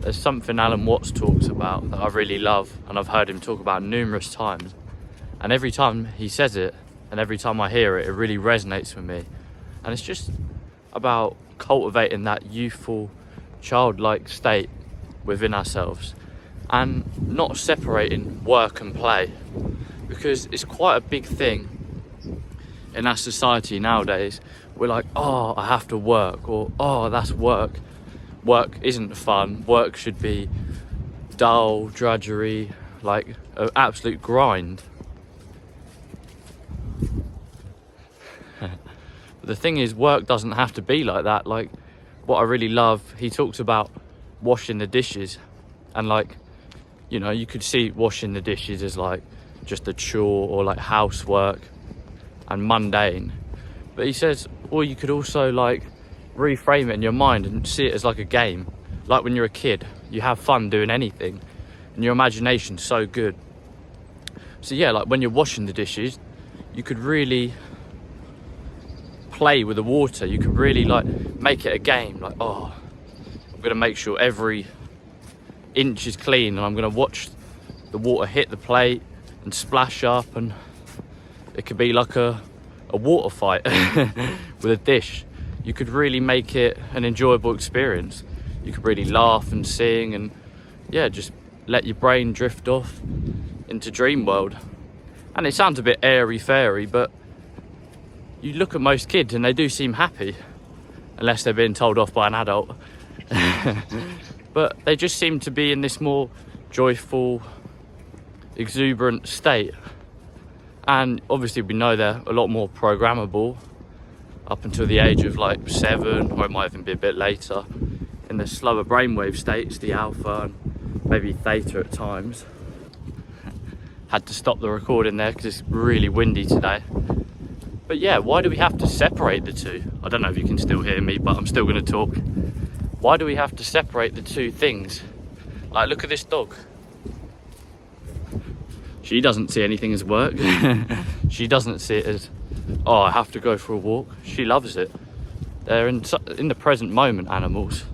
there's something Alan Watts talks about that I really love, and I've heard him talk about numerous times, and every time he says it and every time I hear it, it really resonates with me. And it's just about cultivating that youthful, childlike state within ourselves and not separating work and play, because it's quite a big thing in our society nowadays. We're like, oh, I have to work, or oh, that's work. Work isn't fun. Work should be dull, drudgery, like an absolute grind. But the thing is, work doesn't have to be like that. Like, what I really love, he talks about washing the dishes, and like, you know, you could see washing the dishes as like just a chore or like housework and mundane. But he says, or you could also like reframe it in your mind and see it as like a game. Like when you're a kid, you have fun doing anything and your imagination's so good. So yeah, like when you're washing the dishes, you could really play with the water. You could really like make it a game. Like, oh, I'm gonna make sure every inch is clean, and I'm gonna watch the water hit the plate and splash up, and it could be like a water fight with a dish. You could really make it an enjoyable experience. You could really laugh and sing and yeah, just let your brain drift off into dream world. And it sounds a bit airy fairy, but you look at most kids and they do seem happy, unless they're being told off by an adult. But they just seem to be in this more joyful, exuberant state. And obviously we know they're a lot more programmable up until the age of like 7, or it might even be a bit later, in the slower brainwave states, the alpha and maybe theta at times. Had to stop the recording there because it's really windy today. But yeah, why do we have to separate the two? I don't know if you can still hear me, but I'm still going to talk. Why do we have to separate the two things? Like, look at this dog. She doesn't see anything as work. She doesn't see it as, oh, I have to go for a walk. She loves it. They're in the present moment, animals.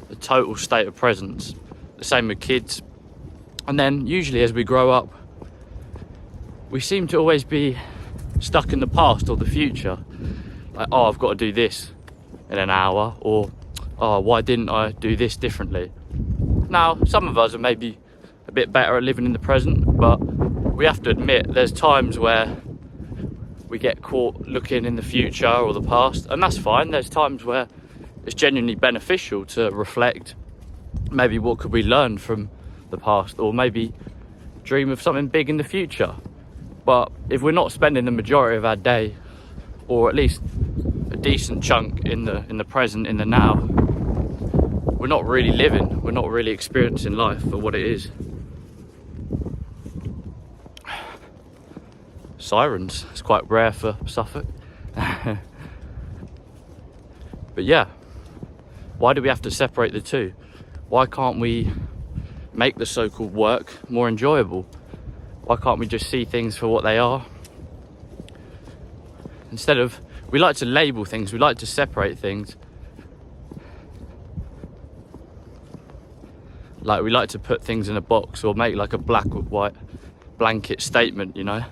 The total state of presence. The same with kids. And then usually as we grow up, we seem to always be stuck in the past or the future. Like, oh, I've got to do this in an hour, or oh, why didn't I do this differently? Now, some of us are maybe a bit better at living in the present, but we have to admit there's times where we get caught looking in the future or the past, and that's fine. There's times where it's genuinely beneficial to reflect, maybe what could we learn from the past, or maybe dream of something big in the future. But if we're not spending the majority of our day, or at least a decent chunk in the present, in the now, we're not really living, we're not really experiencing life for what it is. Sirens, it's quite rare for Suffolk. But yeah, why do we have to separate the two? Why can't we make the so-called work more enjoyable? Why can't we just see things for what they are? Instead of, we like to label things, we like to separate things. Like, we like to put things in a box or make like a black or white blanket statement, you know?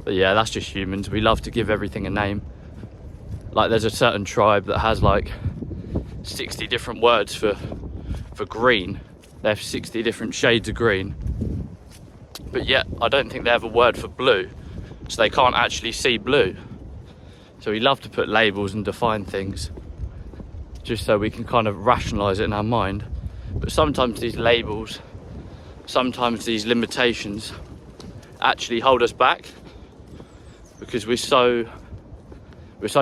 But yeah, that's just humans. We love to give everything a name. Like, there's a certain tribe that has like 60 different words for green. They have 60 different shades of green. But yet, I don't think they have a word for blue. So they can't actually see blue. So we love to put labels and define things just so we can kind of rationalise it in our mind. But sometimes these labels, sometimes these limitations actually hold us back, because we're so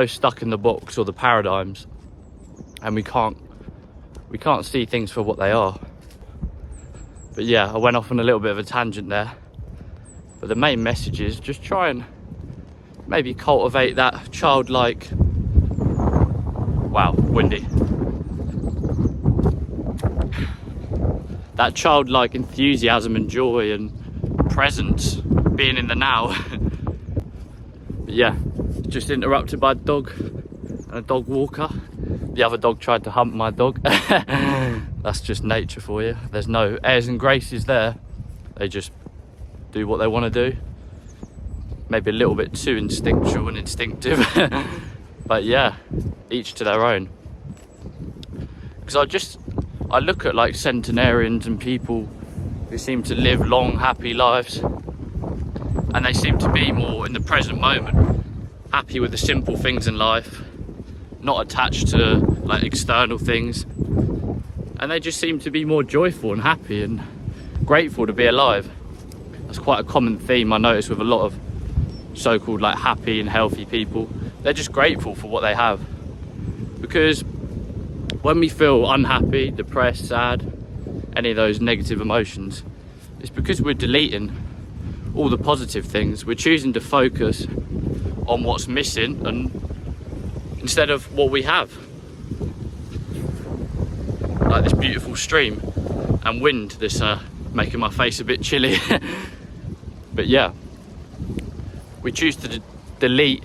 stuck in the box or the paradigms, and we can't see things for what they are. But yeah, I went off on a little bit of a tangent there. But the main message is just try and maybe cultivate that childlike, wow, windy. That childlike enthusiasm and joy and presence, being in the now. But yeah, just interrupted by a dog and a dog walker. The other dog tried to hump my dog. That's just nature for you. There's no airs and graces there. They just do what they want to do. Maybe a little bit too instinctual and instinctive. But yeah, each to their own. Because I look at like centenarians and people who seem to live long, happy lives, and they seem to be more in the present moment, happy with the simple things in life, not attached to like external things, and they just seem to be more joyful and happy and grateful to be alive. That's quite a common theme I notice with a lot of so-called like happy and healthy people. They're just grateful for what they have, because when we feel unhappy, depressed, sad, any of those negative emotions, it's because we're deleting all the positive things. We're choosing to focus on what's missing and instead of what we have, like this beautiful stream and wind that's making my face a bit chilly. But yeah, we choose to delete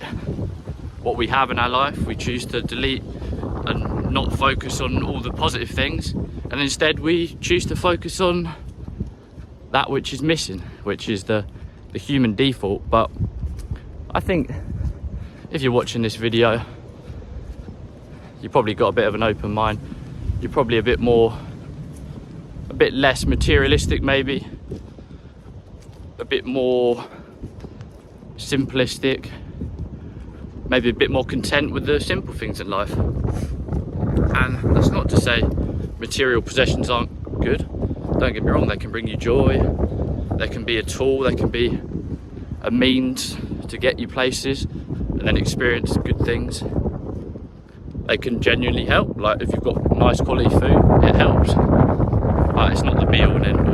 what we have in our life. We choose to delete and not focus on all the positive things, and instead we choose to focus on that which is missing, which is the human default. But I think if you're watching this video, you probably got a bit of an open mind. You're probably a bit less materialistic, maybe a bit more simplistic, maybe a bit more content with the simple things in life. And that's not to say material possessions aren't good. Don't get me wrong, they can bring you joy, they can be a tool, they can be a means to get you places and then experience good things. They can genuinely help. Like if you've got nice quality food, it helps. But it's not the be all and end